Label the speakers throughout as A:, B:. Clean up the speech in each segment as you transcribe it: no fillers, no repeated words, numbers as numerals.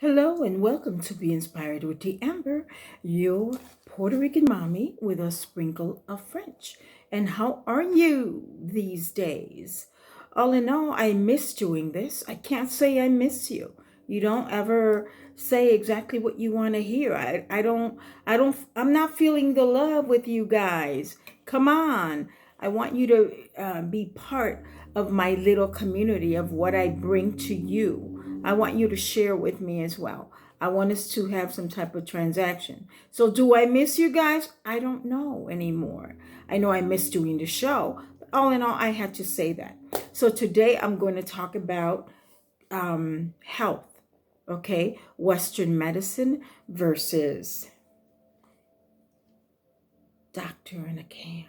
A: Hello and welcome to Be Inspired with the Amber, your Puerto Rican mommy with a sprinkle of French. And how are you these days? All in all, I miss doing this. I can't say I miss you. You don't ever say exactly what you want to hear. I'm not feeling the love with you guys. Come on. I want you to be part of my little community of what I bring to you. I want you to share with me as well. I want us to have some type of transaction. So do I miss you guys? I don't know anymore. I know I miss doing the show. But all in all, I had to say that. So today I'm going to talk about health. Okay, Western medicine versus doctor in a can.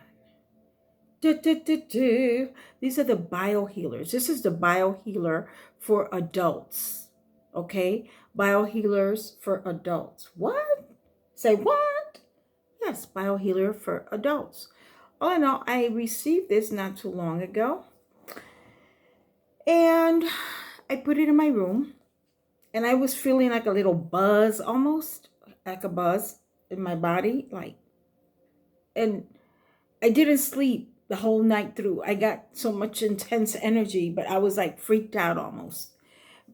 A: These are the biohealers. This is the biohealer for adults. Okay? Biohealers for adults. What? Say what? Yes, biohealer for adults. All in all, I received this not too long ago. And I put it in my room. And I was feeling like a little buzz, almost like a buzz in my body. And I didn't sleep the whole night through. I got so much intense energy, but I was like freaked out almost.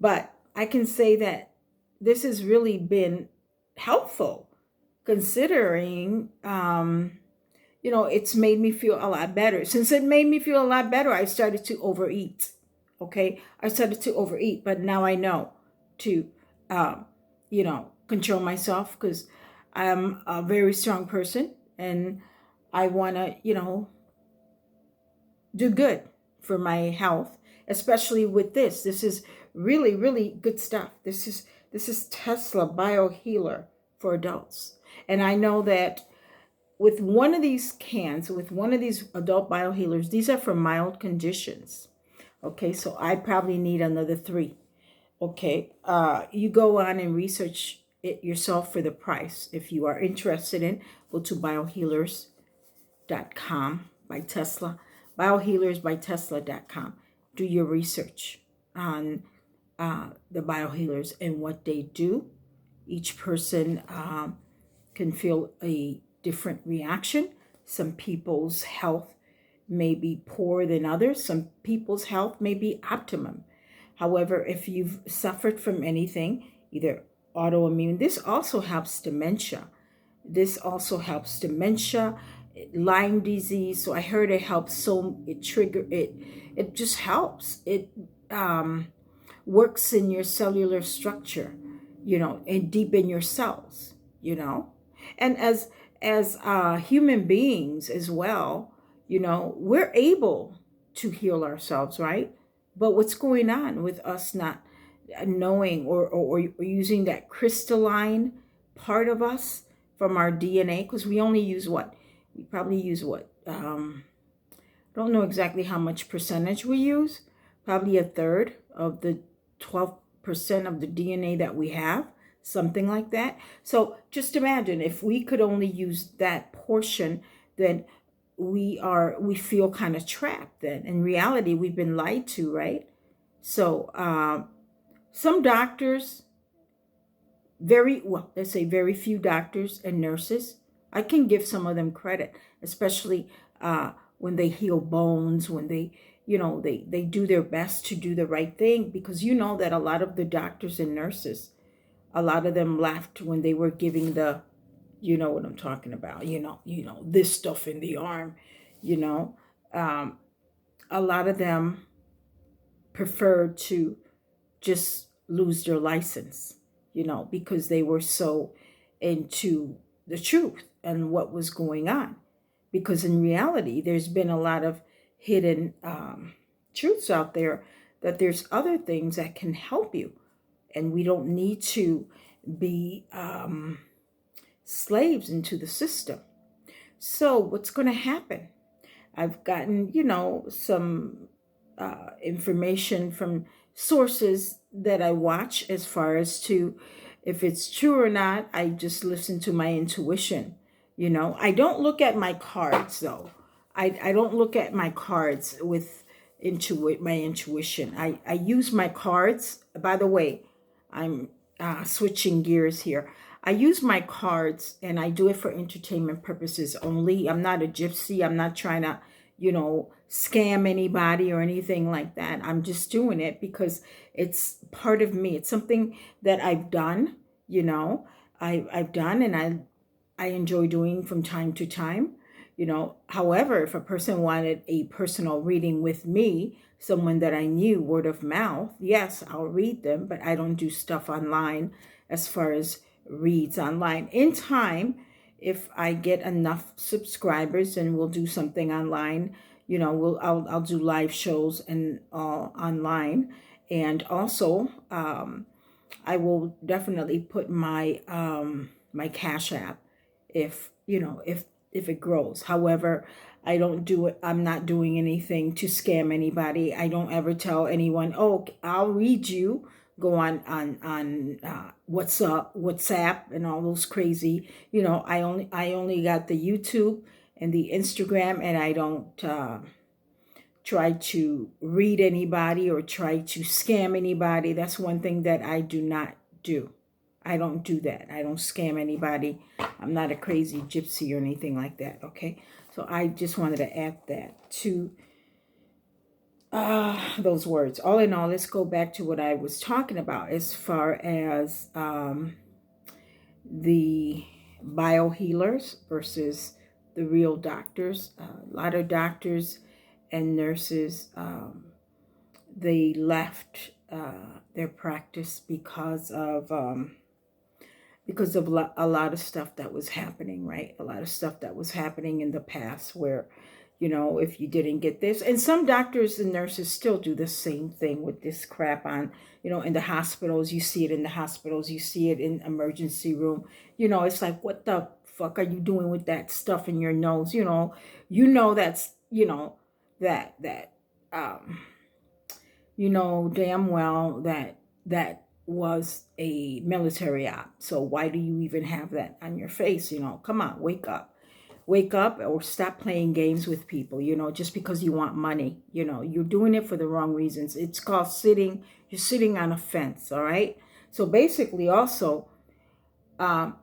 A: But I can say that this has really been helpful considering, it's made me feel a lot better. Since it made me feel a lot better, I started to overeat. Okay. I started to overeat, but now I know to, control myself because I'm a very strong person and I want to, do good for my health, especially with this. This is really, really good stuff. This is Tesla Biohealer for adults. And I know that with one of these cans, with one of these adult biohealers, these are for mild conditions. Okay, so I probably need another 3. Okay, you go on and research it yourself for the price. If you are interested in, go to biohealers.com by Tesla, biohealersbytesla.com. Do your research on the biohealers and what they do. Each person can feel a different reaction. Some people's health may be poorer than others. Some people's health may be optimum. However, if you've suffered from anything, either autoimmune, this also helps dementia. Lyme disease. So I heard it helps. So it just helps. It works in your cellular structure, and deep in your cells, and as human beings as well, we're able to heal ourselves, right? But what's going on with us not knowing or using that crystalline part of us from our DNA, because we only use what? We probably use what? Don't know exactly how much percentage we use. Probably a third of the 12% of the DNA that we have, something like that. So just imagine if we could only use that portion, then we feel kind of trapped. Then in reality, we've been lied to, right? So some doctors, let's say very few doctors and nurses, I can give some of them credit, especially when they heal bones, when they do their best to do the right thing, because that a lot of the doctors and nurses, a lot of them laughed when they were giving the, what I'm talking about, this stuff in the arm, a lot of them preferred to just lose their license, because they were so into the truth and what was going on. Because in reality, there's been a lot of hidden truths out there, that there's other things that can help you. And we don't need to be slaves into the system. So what's going to happen? I've gotten, some information from sources that I watch as far as to if it's true or not. I just listen to my intuition. I don't look at my cards though. I don't look at my cards with my intuition. I use my cards. By the way, I'm switching gears here. I use my cards and I do it for entertainment purposes only. I'm not a gypsy. I'm not trying to, scam anybody or anything like that. I'm just doing it because it's part of me. It's something that I've done, I've done, and I enjoy doing from time to time. However, if a person wanted a personal reading with me, someone that I knew, word of mouth, yes, I'll read them, but I don't do stuff online as far as reads online. In time, if I get enough subscribers, and we'll do something online. I'll do live shows and online, and also I will definitely put my Cash App if it grows. However, I don't do it. I'm not doing anything to scam anybody. I don't ever tell anyone, "Oh, I'll read you." Go on WhatsApp and all those crazy. I only got the YouTube and the Instagram, and I don't try to read anybody or try to scam anybody. That's one thing that I do not do. I don't do that. I don't scam anybody. I'm not a crazy gypsy or anything like that, okay? So I just wanted to add that to those words. All in all, let's go back to what I was talking about as far as the biohealers versus the real doctors. A lot of doctors and nurses, they left their practice because of a lot of stuff that was happening, right? A lot of stuff that was happening in the past where, if you didn't get this, and some doctors and nurses still do the same thing with this crap on, in the hospitals. You see it in the hospitals, you see it in emergency room. It's like, what the fuck are you doing with that stuff in your nose? That's, that damn well that was a military op. So why do you even have that on your face? Come on, wake up, or stop playing games with people, just because you want money. You're doing it for the wrong reasons. It's called you're sitting on a fence. All right. So basically also,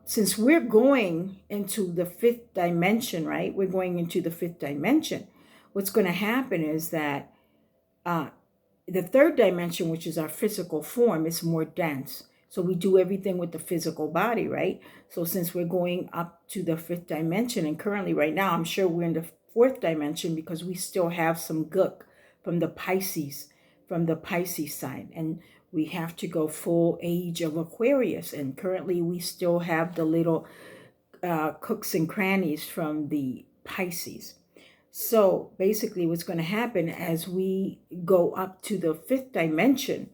A: since we're going into the fifth dimension, right? We're going into the fifth dimension. What's going to happen is that the third dimension, which is our physical form, is more dense. So we do everything with the physical body, right? So since we're going up to the fifth dimension, and currently right now, I'm sure we're in the fourth dimension because we still have some gook from the Pisces sign. And we have to go full age of Aquarius. And currently we still have the little cooks and crannies from the Pisces. So basically what's going to happen as we go up to the fifth dimension,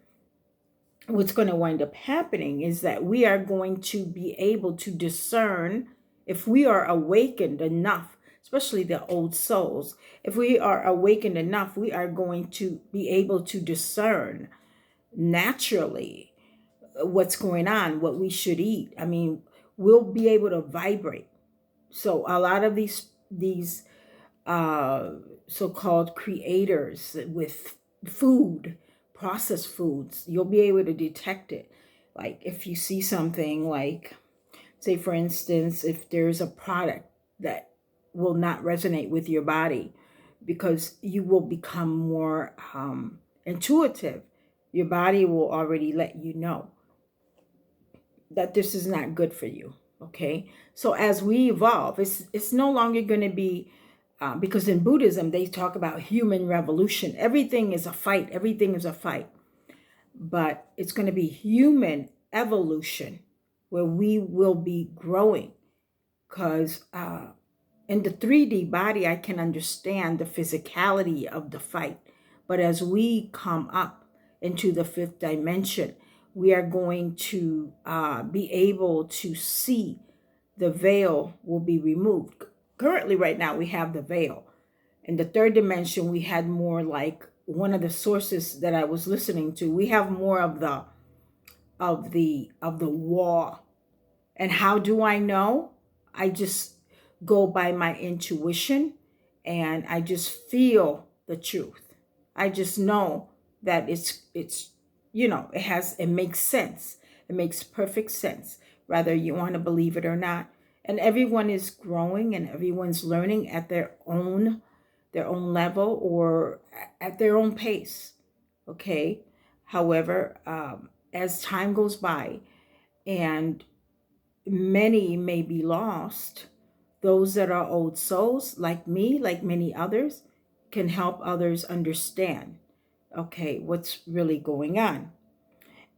A: what's going to wind up happening is that we are going to be able to discern, if we are awakened enough, especially the old souls, if we are awakened enough, we are going to be able to discern naturally what's going on, what we should eat. I mean, we'll be able to vibrate. So a lot of these so-called creators with food, processed foods, you'll be able to detect it. Like if you see something, like, say for instance, if there's a product that will not resonate with your body, because you will become more intuitive. Your body will already let you know that this is not good for you. Okay, so as we evolve, it's no longer going to be because in Buddhism, they talk about human revolution. Everything is a fight. Everything is a fight. But it's going to be human evolution where we will be growing. Because in the 3D body, I can understand the physicality of the fight. But as we come up into the fifth dimension, we are going to be able to see the veil will be removed. Currently, right now, we have the veil. In the third dimension, we had more, like one of the sources that I was listening to, we have more of the wall. And how do I know? I just go by my intuition, and I just feel the truth. I just know that it makes sense. It makes perfect sense, whether you want to believe it or not. And everyone is growing and everyone's learning at their own level or at their own pace. Okay. However, as time goes by and many may be lost, those that are old souls, like me, like many others, can help others understand, okay, what's really going on.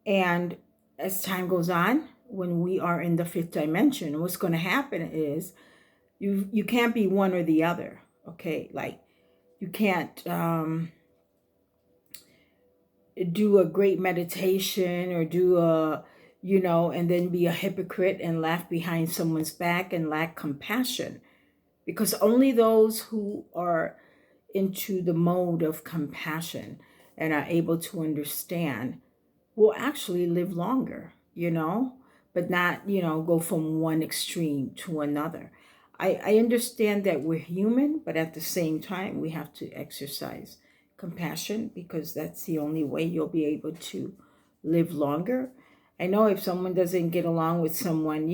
A: And as time goes on, when we are in the fifth dimension, what's going to happen is you can't be one or the other, okay? Like you can't do a great meditation or do and then be a hypocrite and laugh behind someone's back and lack compassion, because only those who are into the mode of compassion and are able to understand will actually live longer, but not, go from one extreme to another. I understand that we're human, but at the same time, we have to exercise compassion because that's the only way you'll be able to live longer. I know if someone doesn't get along with someone,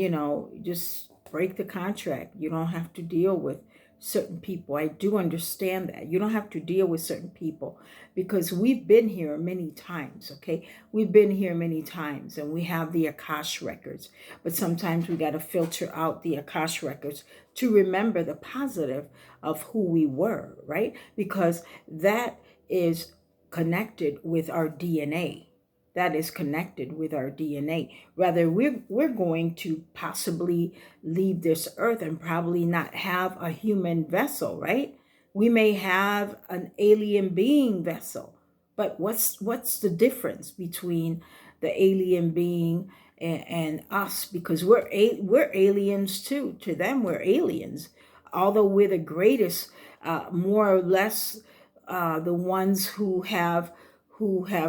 A: just break the contract. You don't have to deal with certain people. I do understand that. You don't have to deal with certain people because we've been here many times, okay? We've been here many times and we have the Akash records, but sometimes we got to filter out the Akash records to remember the positive of who we were, right? Because that is connected with our DNA. That is connected with our DNA. Rather, we're going to possibly leave this earth and probably not have a human vessel, right? We may have an alien being vessel, but what's the difference between the alien being and us? Because we're aliens too. To them, we're aliens, although we're the greatest, more or less, the ones who have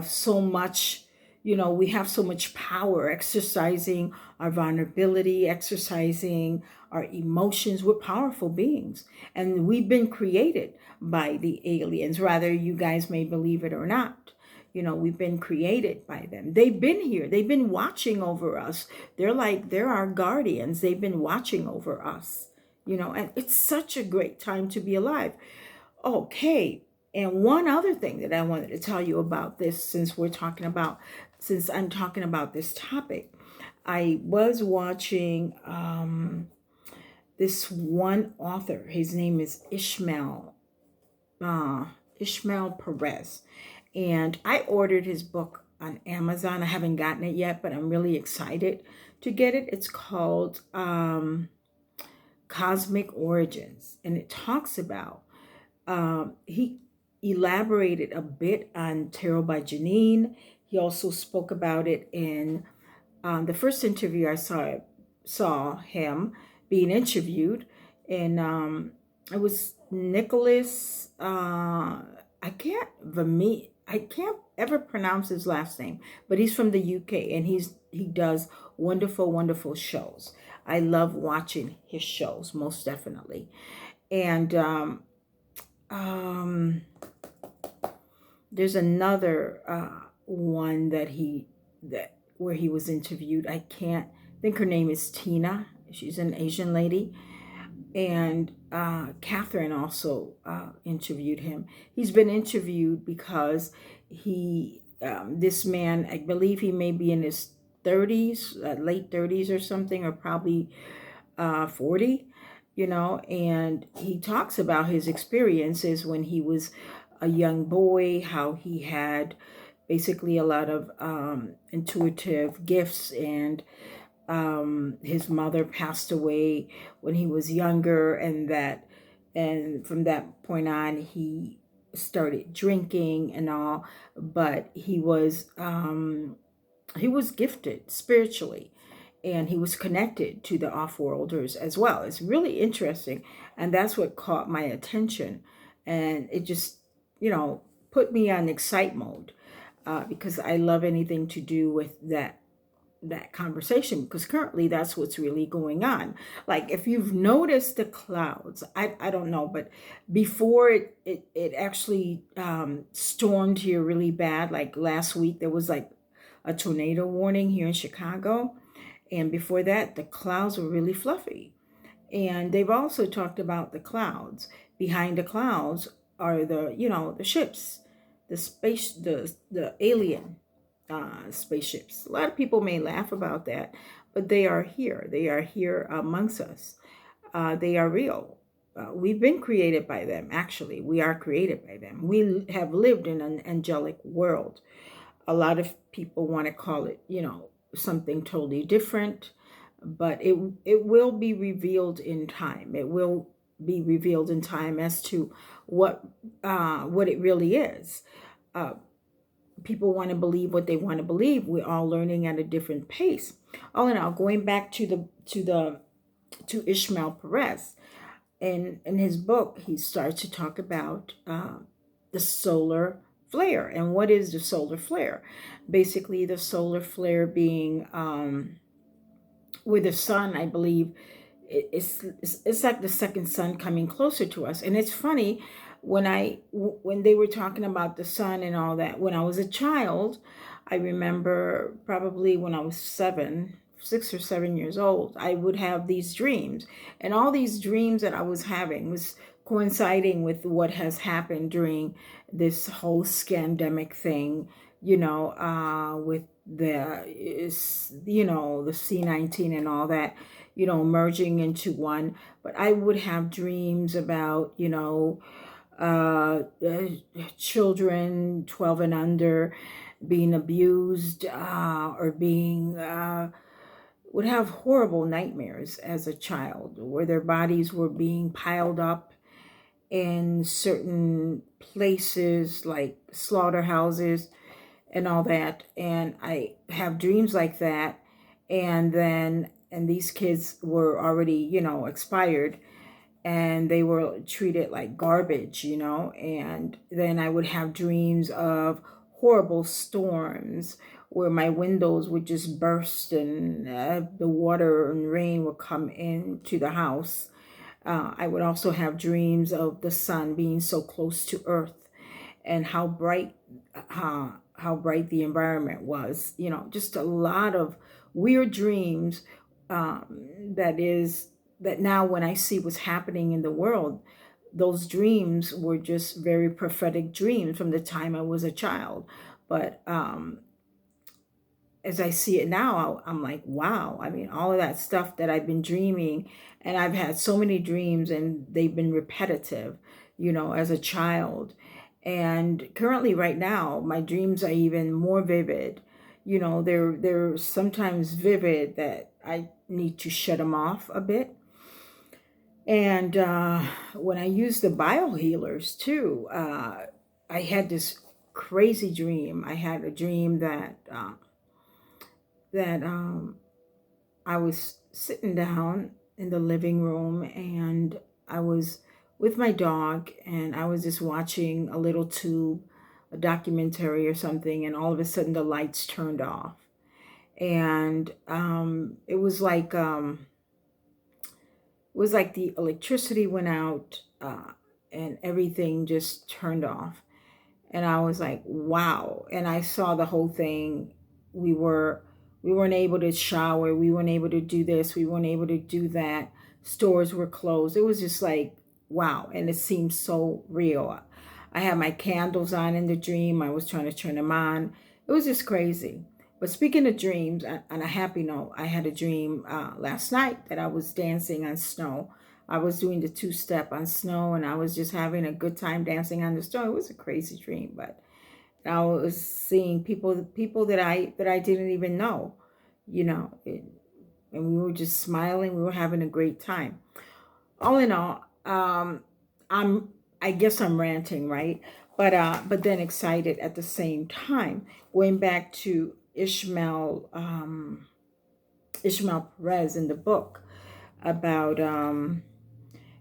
A: so much. We have so much power exercising our vulnerability, exercising our emotions. We're powerful beings. And we've been created by the aliens. Rather, you guys may believe it or not. We've been created by them. They've been here. They've been watching over us. They're our guardians. They've been watching over us. And it's such a great time to be alive. Okay. And one other thing that I wanted to tell you about this, since I'm talking about this topic, I was watching this one author. His name is Ishmel Perez, and I ordered his book on Amazon. I haven't gotten it yet, but I'm really excited to get it. It's called Cosmic Origins, and it talks about he elaborated a bit on Tarot by Janine. He also spoke about it in the first interview I saw him being interviewed, and it was Nicholas. I can't ever pronounce his last name, but he's from the UK and he does wonderful, wonderful shows. I love watching his shows, most definitely, and there's another one where he was interviewed. I think her name is Tina. She's an Asian lady. And Catherine also interviewed him. He's been interviewed because this man, I believe he may be in his 30s, late 30s or something, or probably 40, and he talks about his experiences when he was a young boy, how he had basically a lot of intuitive gifts, and his mother passed away when he was younger, and from that point on he started drinking and all, but he was gifted spiritually, and he was connected to the off-worlders as well. It's really interesting, and that's what caught my attention, and it just put me on excite mode, because I love anything to do with that conversation, because currently that's what's really going on. Like, if you've noticed the clouds, I don't know, but before it actually stormed here really bad, like last week there was like a tornado warning here in Chicago. And before that, the clouds were really fluffy. And they've also talked about the clouds. Behind the clouds are the ships, the alien spaceships. A lot of people may laugh about that, but they are here. They are here amongst us. They are real. We've been created by them, actually. We are created by them. We have lived in an angelic world. A lot of people want to call it, something totally different, but it will be revealed in time. It will be revealed in time as to what it really is. People want to believe what they want to believe. We're all learning at a different pace. All in all, going back to Ishmael Perez, in his book, he starts to talk about the solar flare. And what is the solar flare? Basically, the solar flare being with the sun, I believe, it's like the second sun coming closer to us. And it's funny, when they were talking about the sun and all that, when I was a child, I remember probably when I was 6 or 7 years old, I would have these dreams. And all these dreams that I was having was coinciding with what has happened during this whole scandemic thing, with the C-19 and all that, merging into one. But I would have dreams about, children 12 and under being abused, or being would have horrible nightmares as a child, where their bodies were being piled up in certain places like slaughterhouses and all that. And I have dreams like that. And these kids were already, expired, and they were treated like garbage, and then I would have dreams of horrible storms where my windows would just burst, and the water and rain would come into the house. I would also have dreams of the sun being so close to earth, and how bright the environment was. Just a lot of weird dreams, that now when I see what's happening in the world, those dreams were just very prophetic dreams from the time I was a child. But as I see it now, I'm like, wow. I mean, all of that stuff that I've been dreaming, and I've had so many dreams, and they've been repetitive, as a child. And currently, right now, my dreams are even more vivid. They're sometimes vivid that I need to shut them off a bit. And when I use the Biohealers too, I had this crazy dream. I had a dream that I was sitting down in the living room, and I was with my dog, and I was just watching a little tube, a documentary or something, and all of a sudden the lights turned off. And it was like the electricity went out, and everything just turned off. And I was like, wow. And I saw the whole thing. We weren't able to shower. We weren't able to do this. We weren't able to do that. Stores were closed. It was just like, wow. And it seemed so real. I had my candles on in the dream. I was trying to turn them on. It was just crazy. But speaking of dreams, on a happy note, I had a dream last night that I was dancing on snow. I was doing the two-step on snow, and I was just having a good time dancing on the snow. It was a crazy dream, but I was seeing people that I didn't even know, and we were just smiling. We were having a great time. All in all, I guess I'm ranting, right? But then excited at the same time. Going back to Ishmel Perez in the book about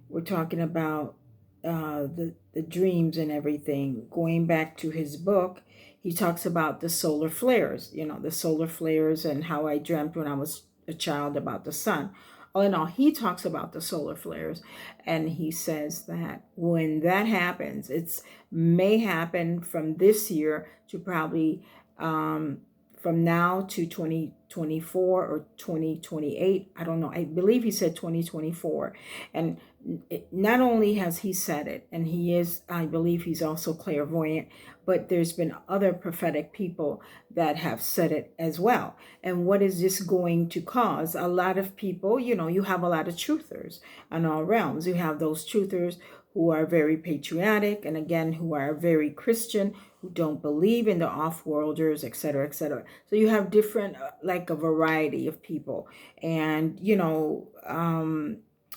A: we're talking about the dreams and everything. Going back to his book, he talks about the solar flares, the solar flares, and how I dreamt when I was a child about the sun. All in all, he talks about the solar flares, and he says that when that happens, it's may happen from this year to probably from now to 2024 or 2028. I don't know. I believe he said 2024. And not only has he said it, and he is, I believe he's also clairvoyant, but there's been other prophetic people that have said it as well. And what is this going to cause? A lot of people, you have a lot of truthers in all realms. You have those truthers who are very patriotic, and again, who are very Christian, who don't believe in the off-worlders, etc., etc. So you have different, like a variety of people, and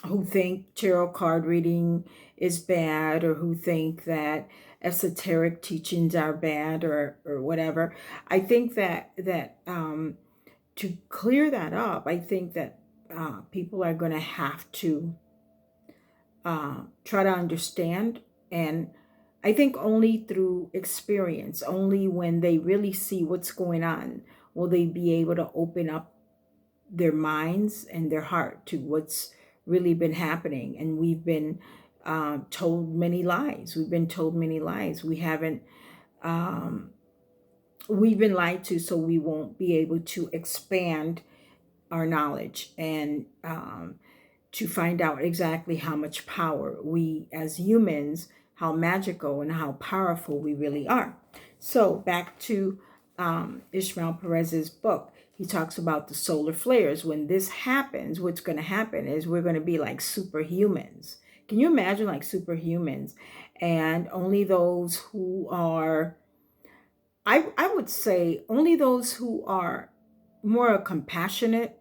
A: who think tarot card reading is bad, or who think that esoteric teachings are bad, or whatever. I think that to clear that up, I think that people are going to have to try to understand. And I think only through experience, only when they really see what's going on, will they be able to open up their minds and their heart to what's really been happening. And we've been told many lies. We've been told many lies. We've been lied to, so we won't be able to expand our knowledge and to find out exactly how much power we as humans, how magical and how powerful we really are. So back to Ishmael Perez's book. He talks about the solar flares. When this happens, what's going to happen is we're going to be like superhumans. Can you imagine, like superhumans? And only those who are, I would say, only those who are more compassionate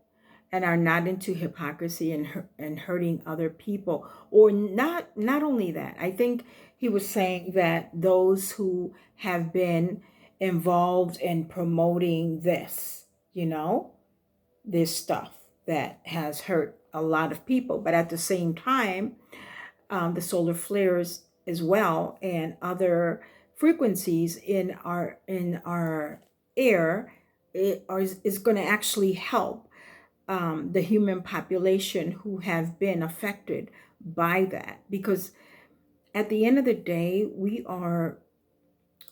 A: and are not into hypocrisy and hurting other people. Or not only that, I think he was saying that those who have been involved in promoting this, this stuff that has hurt a lot of people. But at the same time, the solar flares as well, and other frequencies in our air, is going to actually help the human population who have been affected by that. Because at the end of the day, we are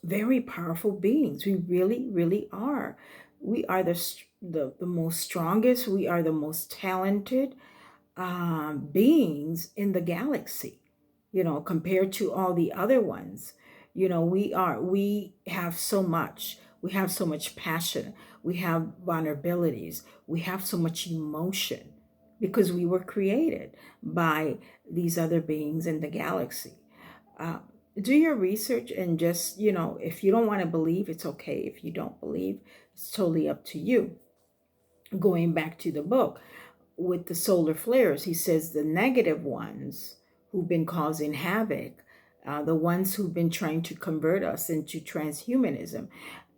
A: very powerful beings. We really, really are. We are the most strongest. We are the most talented beings in the galaxy, compared to all the other ones. We have so much. We have so much passion. We have vulnerabilities. We have so much emotion because we were created by these other beings in the galaxy. Do your research, and just, if you don't want to believe, it's okay. If you don't believe, it's totally up to you. Going back to the book, with the solar flares, he says the negative ones who've been causing havoc, the ones who've been trying to convert us into transhumanism,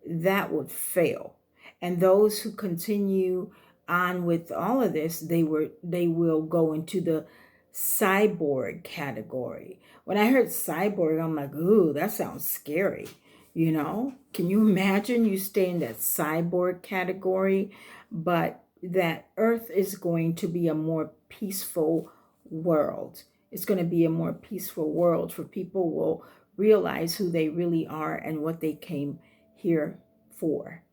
A: that would fail. And those who continue on with all of this, they will go into the cyborg category. When I heard cyborg, I'm like, ooh, that sounds scary. Can you imagine you stay in that cyborg category? But that Earth is going to be a more peaceful world. It's going to be a more peaceful world, for people will realize who they really are and what they came here for.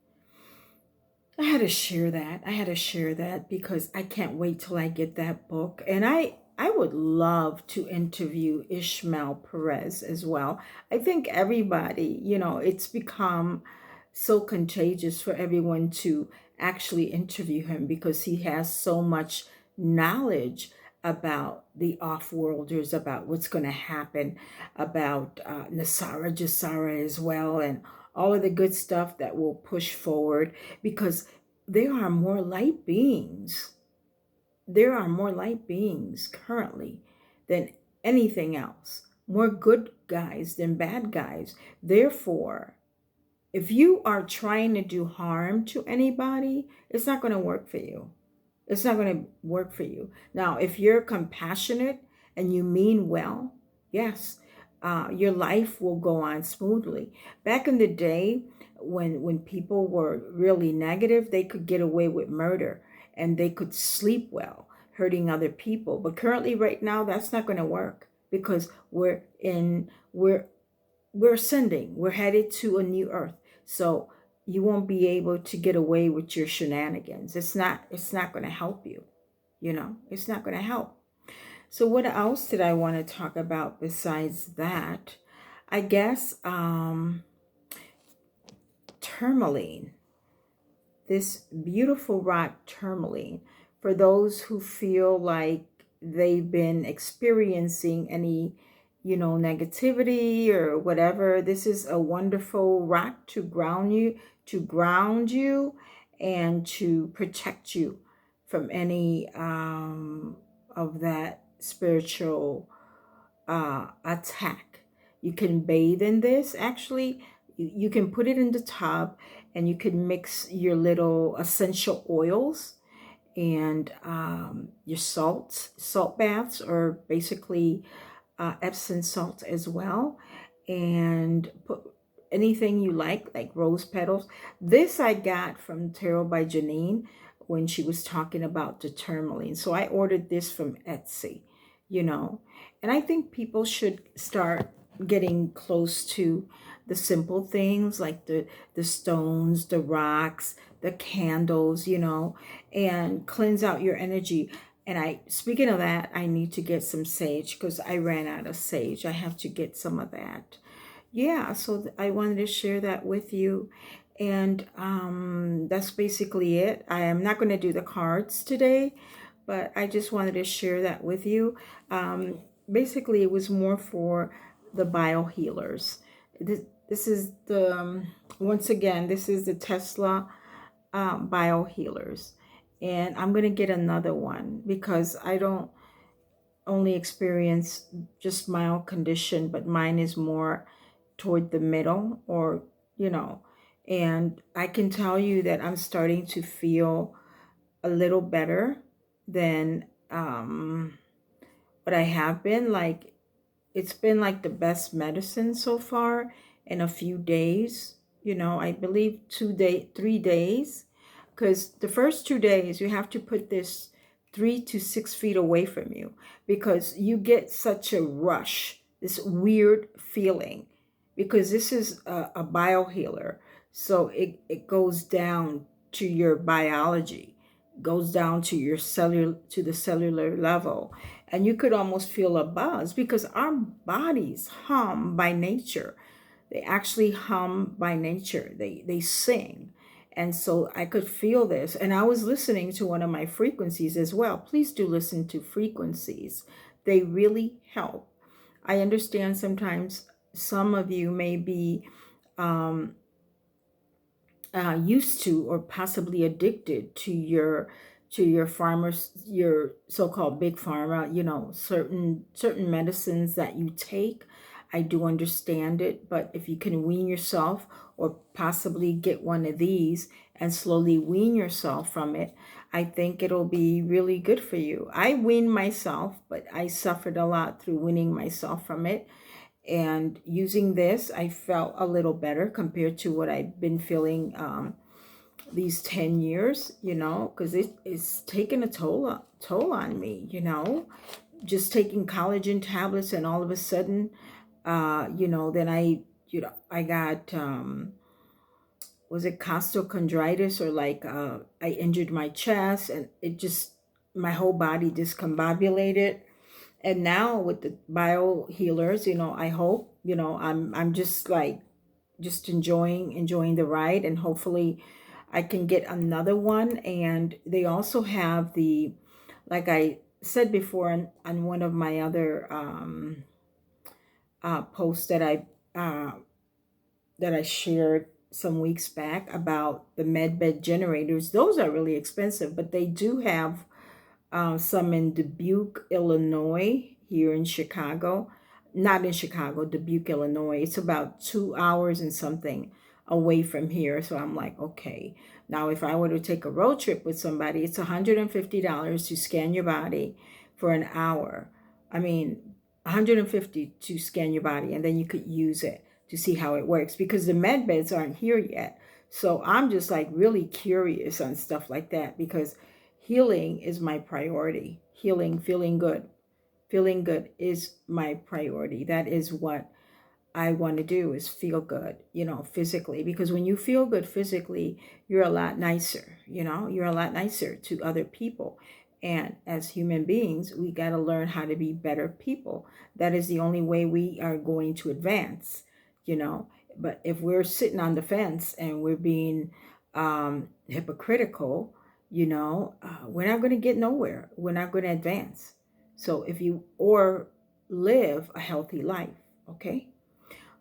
A: I had to share that because I can't wait till I get that book. And I would love to interview Ishmel Perez as well. I think everybody, it's become so contagious for everyone to actually interview him, because he has so much knowledge about the off-worlders, about what's going to happen, about Nasara Jasara as well, and all of the good stuff that will push forward, because there are more light beings. There are more light beings currently than anything else. More good guys than bad guys. Therefore, if you are trying to do harm to anybody, it's not going to work for you. It's not going to work for you. Now, if you're compassionate and you mean well, yes, your life will go on smoothly. Back in the day, when people were really negative, they could get away with murder and they could sleep well, hurting other people. But currently, right now, that's not going to work, because we're ascending. We're headed to a new earth. So you won't be able to get away with your shenanigans. It's not going to help you. It's not going to help. So what else did I want to talk about besides that? I guess tourmaline, this beautiful rock tourmaline, for those who feel like they've been experiencing any, negativity or whatever. This is a wonderful rock to ground you and to protect you from any of that spiritual attack. You can bathe in this. Actually, you can put it in the tub, and you can mix your little essential oils and your salt baths, or basically Epsom salt as well, and put anything you like rose petals. This I got from Tarot by Janine when she was talking about the tourmaline. So I ordered this from Etsy, and I think people should start getting close to the simple things like the stones, the rocks, the candles, and cleanse out your energy. And speaking of that, I need to get some sage because I ran out of sage. I have to get some of that. Yeah, so I wanted to share that with you. And that's basically it. I am not going to do the cards today, but I just wanted to share that with you. Basically, it was more for the biohealers. This is the, once again, this is the Tesla biohealers. And I'm going to get another one because I don't only experience just mild condition, but mine is more toward the middle, or, and I can tell you that I'm starting to feel a little better than what I have been. Like, it's been like the best medicine so far in a few days. I believe 3 days, because the first 2 days you have to put this 3 to 6 feet away from you, because you get such a rush, this weird feeling, because this is a biohealer. So it goes down to your biology, goes down to your the cellular level, and you could almost feel a buzz, because our bodies hum by nature. They actually hum by nature. They sing. And so I could feel this. And I was listening to one of my frequencies as well. Please do listen to frequencies. They really help. I understand sometimes some of you may be used to or possibly addicted to your farmers, your so-called big pharma, certain medicines that you take. I do understand it, but if you can wean yourself, or possibly get one of these and slowly wean yourself from it, I think it'll be really good for you. I weaned myself, but I suffered a lot through weaning myself from it. And using this, I felt a little better compared to what I've been feeling these 10 years, because it's taken a toll on me, just taking collagen tablets, and all of a sudden, then I got, was it costochondritis, or like I injured my chest, and my whole body discombobulated. And now with the biohealers, I hope, I'm just like, just enjoying the ride, and hopefully I can get another one. And they also have like I said before on one of my other posts that I shared some weeks back about the med bed generators. Those are really expensive, but they do have some in Dubuque, Illinois, here in Chicago. Not in Chicago, Dubuque, Illinois. It's about 2 hours and something away from here. So I'm like, okay. Now, if I were to take a road trip with somebody, it's $150 to scan your body for an hour. I mean, $150 to scan your body, and then you could use it to see how it works, because the med beds aren't here yet. So I'm just like really curious on stuff like that, because healing is my priority. Feeling good is my priority. That is what I want to do is feel good, you know, physically, because when you feel good physically, you're a lot nicer, you know, you're a lot nicer to other people. And as human beings, we got to learn how to be better people. That is the only way we are going to advance, you know. But if we're sitting on the fence and we're being hypocritical, you know, we're not going to get nowhere. We're not going to advance. So if you, or live a healthy life, okay?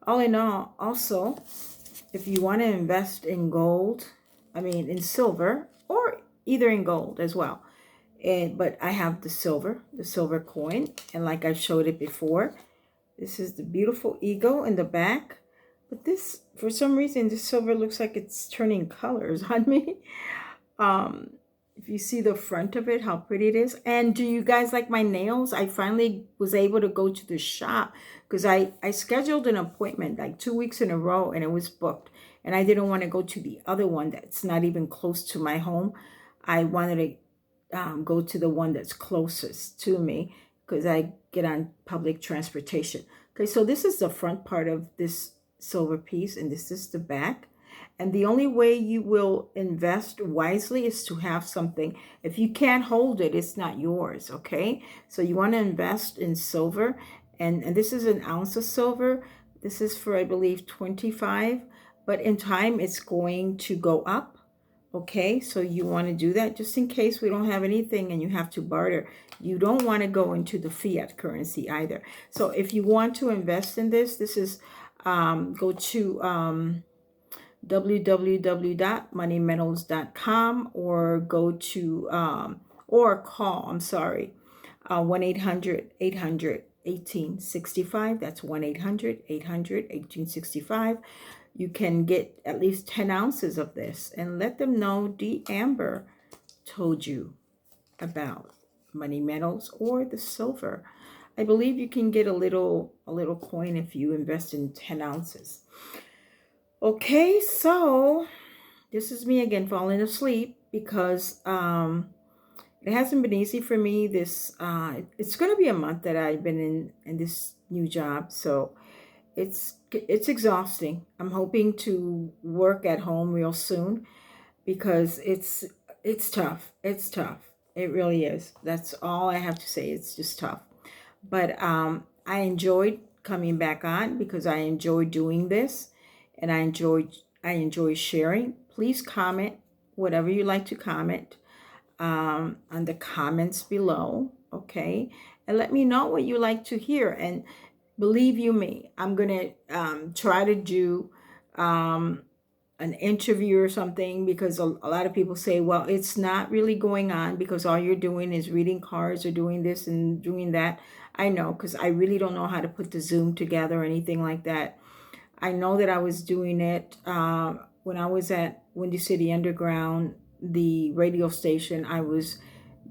A: All in all, also, if you want to invest in gold, I mean in silver, or either in gold as well. But I have the silver coin, and like I showed it before, this is the beautiful eagle in the back. But this, for some reason, this silver looks like it's turning colors on me. Um, if you see the front of it, how pretty it is. And do you guys like my nails? I finally was able to go to the shop because I scheduled an appointment like 2 weeks in a row and it was booked. And I didn't want to go to the other one that's not even close to my home. I wanted to go to the one that's closest to me because I get on public transportation. Okay, so this is the front part of this silver piece and this is the back. And the only way you will invest wisely is to have something. If you can't hold it, it's not yours, okay? So you want to invest in silver. And this is an ounce of silver. This is for, I believe, 25. But in time, it's going to go up, okay? So you want to do that just in case we don't have anything and you have to barter. You don't want to go into the fiat currency either. So if you want to invest in this, this is, go to... www.moneymetals.com or go to or call, I'm sorry, 1-800-800-1865. That's 1-800-800-1865. You can get at least 10 ounces of this and let them know D. Amber told you about money metals or the silver. I believe you can get a little coin if you invest in 10 ounces. Okay, so this is me again falling asleep because it hasn't been easy for me. This it's going to be a month that I've been in this new job, so it's exhausting. I'm hoping to work at home real soon because it's tough. It's tough. It really is. That's all I have to say. It's just tough. But I enjoyed coming back on because I enjoy doing this. And I enjoy sharing. Please comment whatever you like to comment on the comments below, okay? And let me know what you like to hear. And believe you me, I'm gonna try to do an interview or something because a lot of people say, well, it's not really going on because all you're doing is reading cards or doing this and doing that. I know, because I really don't know how to put the Zoom together or anything like that. I know that I was doing it when I was at Windy City Underground, the radio station. I was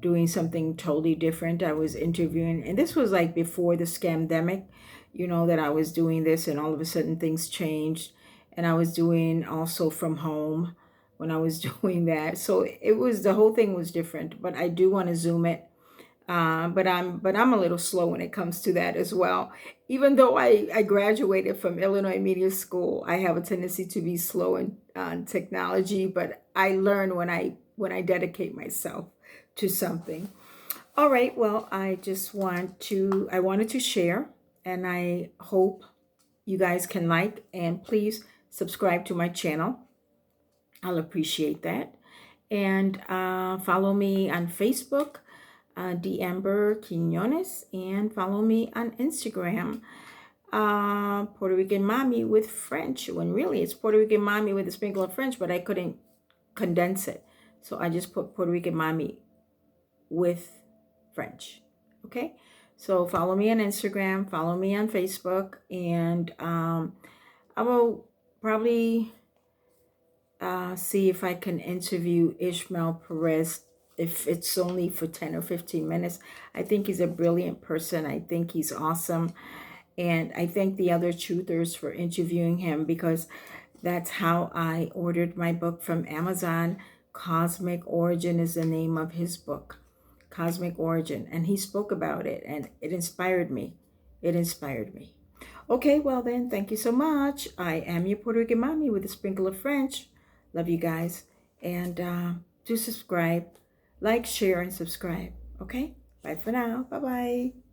A: doing something totally different. I was interviewing, and this was like before the scamdemic, you know, that I was doing this, and all of a sudden things changed. And I was doing also from home when I was doing that. So it was, the whole thing was different, but I do want to Zoom it. But I'm a little slow when it comes to that as well. Even though I graduated from Illinois Media School, I have a tendency to be slow in technology. But I learn when I dedicate myself to something. All right. Well, I wanted to share, and I hope you guys can like and please subscribe to my channel. I'll appreciate that, and follow me on Facebook. D. Amber Quinones, and follow me on Instagram, Puerto Rican Mommy with French, when really it's Puerto Rican Mommy with a sprinkle of French, but I couldn't condense it. So I just put Puerto Rican Mommy with French. Okay? So follow me on Instagram, follow me on Facebook, and I will probably see if I can interview Ishmel Perez, if it's only for 10 or 15 minutes. I think he's a brilliant person. I think he's awesome. And I thank the other truthers for interviewing him because that's how I ordered my book from Amazon. Cosmic Origin is the name of his book. Cosmic Origin. And he spoke about it and it inspired me. It inspired me. Okay, well then, thank you so much. I am your Puerto Rican mommy with a sprinkle of French. Love you guys. And do subscribe, like, share, and subscribe. Okay? Bye for now. Bye-bye.